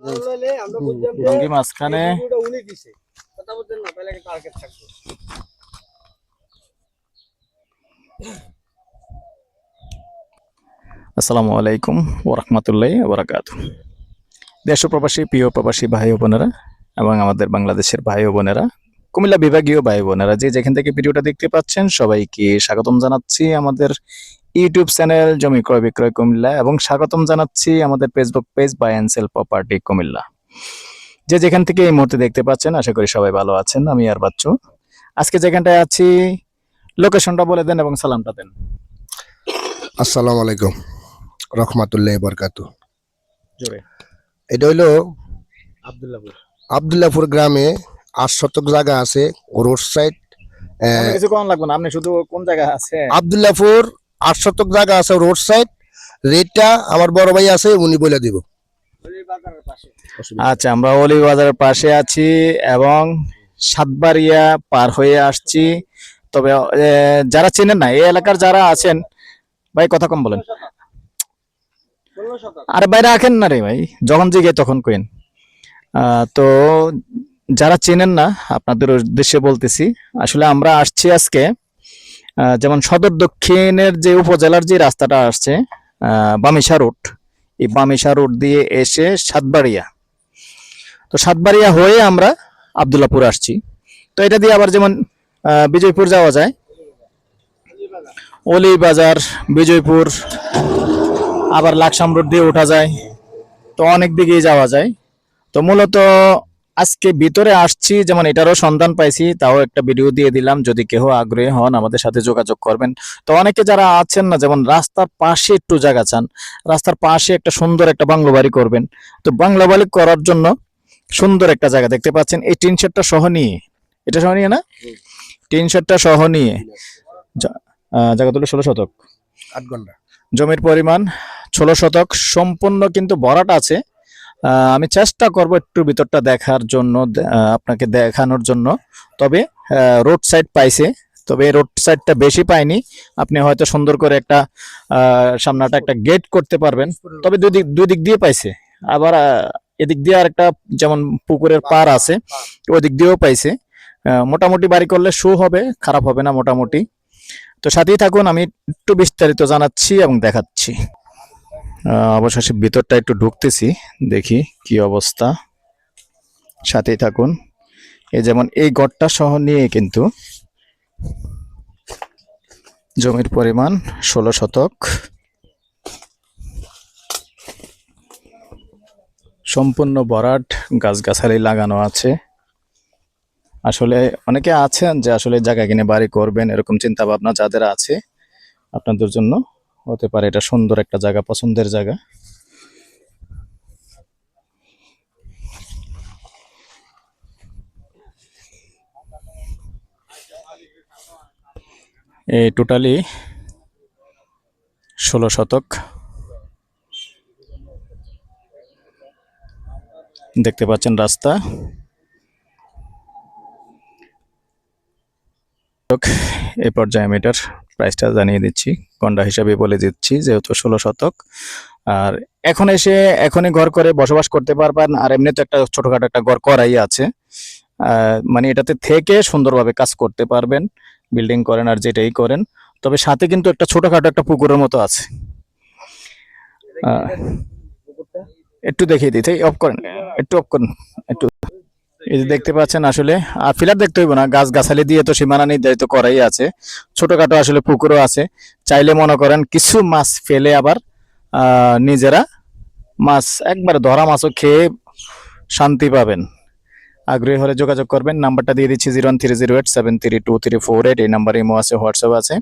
লঙ্গি মাঝখানে। আসসালামু আলাইকুম ওয়া রাহমাতুল্লাহি ওয়া বারাকাতুহু। দেশ প্রবাসী প্রিয় প্রবাসী ভাই ও বোনেরা এবং আমাদের বাংলাদেশের ভাই ও বোনেরা, কুমিল্লা বিভাগীয় ভাই বোনেরা যে যেখান থেকে ভিডিওটা দেখতে পাচ্ছেন সবাইকে স্বাগতম জানাচ্ছি আমাদের ইউটিউব চ্যানেল জমি ক্রয় বিক্রয় কুমিল্লা, এবং স্বাগতম জানাচ্ছি আমাদের Facebook page buy and sell property Comilla. যে যেখান থেকে এই মুহূর্তে দেখতে পাচ্ছেন আশা করি সবাই ভালো আছেন। আমি আর বাচ্চু আজকে যেখানটায় আছি, লোকেশনটা বলে দেন এবং সালামটা দেন। আসসালামু আলাইকুম রহমাতুল্লাহি বারাকাতু। জোরে। এটা হইলো আব্দুল্লাহপুর। আব্দুল্লাহপুর গ্রামে 8 শতক জায়গা আছে, রোড সাইড। কিছু কোন লাগবে না, আপনি শুধু কোন জায়গা আছে? আব্দুল্লাহপুর 8 শতক জায়গা আছে, রোড সাইড। রেটটা আমার বড় ভাই আছে, উনি বলে দিব। আচ্ছা, আমরা অলি বাজারের পাশে আছি এবং সাতবাড়িয়া পার হয়ে আসছি। তবে যারা চেনেন না এই এলাকার যারা আছেন, ভাই কথা কম বলেন। আরে ভাই রাখেন না রে ভাই, যখন জিগে তখন কইন। তো যারা চেনেন না আপনাদের উদ্দেশ্যে বলতেছি, আসলে আমরা আসছি আজকে যেমন সদর দক্ষিণের যে উপজেলার যে রাস্তাটা আসছে বামিশা রোড, এই বামিশা রোড দিয়ে এসে সাতবাড়িয়া, তো সাতবাড়িয়া হয়ে আমরা আব্দুল্লাহপুর আসছি। তো এটা দিয়ে আবার যেমন বিজয়পুর যাওয়া যায়, অলি বাজার, বিজয়পুর, আবার লাকসাম রোড দিয়ে ওঠা যায়, তো অনেক দিকেই যাওয়া যায়। তো মূলত আজকে ভিতরে আসছি, যেমন এটারও সন্ধান পাইছি, তাও একটা ভিডিও দিয়ে দিলাম, যদি কেউ আগ্রহী হন আমাদের সাথে যোগাযোগ করবেন। তো অনেকে যারা আছেন না, যেমন রাস্তার পাশে একটু জায়গা চান, রাস্তার পাশে একটা সুন্দর একটা বাংলো বাড়ি করবেন, তো বাংলো বাড়ি করার জন্য সুন্দর একটা জায়গা দেখতে পাচ্ছেন, এই টিন শেডটা সহ নিয়ে, এটা সহ নিয়ে না, টিন শেডটা সহ নিয়ে জায়গা তুলে 16 শতক, 8 ঘন্টা জমির পরিমাণ 16 শতক, সম্পূর্ণ কিন্তু ভরাট আছে। আমি চেষ্টা করব একটু ভিতরটা দেখার জন্য, আপনাকে দেখানোর জন্য। তবে রোড সাইড পাইছে, তবে রোড সাইডটা বেশি পাইনি। আপনি হয়তো সুন্দর করে একটা সামনাটা একটা গেট করতে পারবেন, তবে দুই দিক দিয়ে পাইছে। আবার এদিক দিয়ে আর একটা যেমন পুকুরের পার আছে, ওই দিক দিয়েও পাইছে। মোটামুটি বাড়ি করলে শু হবে, খারাপ হবে না মোটামুটি। তো সাথেই থাকুন, আমি একটু বিস্তারিত জানাচ্ছি এবং দেখাচ্ছি। অবশেষে ভিতরটা একটু ঢুকতেছি, দেখি কি অবস্থা, সাথেই থাকুন। এই যেমন এই গড়টা সহ নিয়ে কিন্তু জমির পরিমাণ 16 শতক, সম্পূর্ণ ভরাট, গাছগাছালি লাগানো আছে। আসলে অনেকে আছেন যে আসলে জায়গা কিনে বাড়ি করবেন, এরকম চিন্তা ভাবনা যাদের আছে, আপনাদের জন্য হতে পারে এটা সুন্দর একটা জায়গা, পছন্দের জায়গা। এই টোটালি 16 শতক দেখতে পাচ্ছেন রাস্তা। এই পর্যায়ে আমি এটার প্রাইসটা জানিয়ে দিচ্ছি, গন্ডা হিসাবে বলে দিচ্ছি, যেহেতু 16 শতক। আর এখন এসে এখনই ঘর করে বসবাস করতে পারবেন, আর এমনি তো একটা ছোটখাটো একটা ঘর করাই আছে, মানে এটাতে থেকে সুন্দরভাবে কাজ করতে পারবেন, বিল্ডিং করেন আর যেটাই করেন। তবে সাথে কিন্তু একটা ছোটখাটো একটা পুকুরের মতো আছে, একটু দেখিয়ে দিতে, অফ করেন, একটু অফ করেন, একটু। এই যে দেখতে পাচ্ছেন, আসলে আর ফিলার দেখতে হইব না, গাছ গাছালি দিয়ে তো সীমানা নির্ধারিত করাই আছে। ছোটখাটো আসলে পুকুরও আছে, চাইলে মনে করেন কিছু মাছ ফেলে আবার নিজেরা মাছ একবার ধরা মাছও খেয়ে শান্তি পাবেন। আগ্রহী হলে যোগাযোগ করবেন, নাম্বারটা দিয়ে দিচ্ছি 01308733234, এই নাম্বারে ইমো আছে, হোয়াটসঅ্যাপ আছে।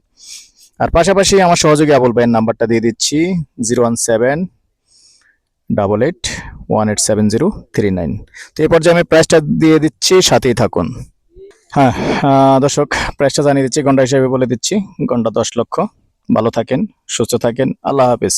আর পাশাপাশি আমার সহযোগী আবুল ভাইয়ের নাম্বারটা দিয়ে দিচ্ছি 01788187039। তো এই পর্যায়ে আমি প্রাইসটা দিয়ে দিচ্ছি, সাথেই থাকুন। হ্যাঁ দর্শক, প্রাইসটা জানিয়ে দিচ্ছি, গন্ডা হিসেবে বলে দিচ্ছি, গন্ডা 10 লক্ষ। ভালো থাকেন, সুস্থ থাকেন, আল্লাহ হাফিজ।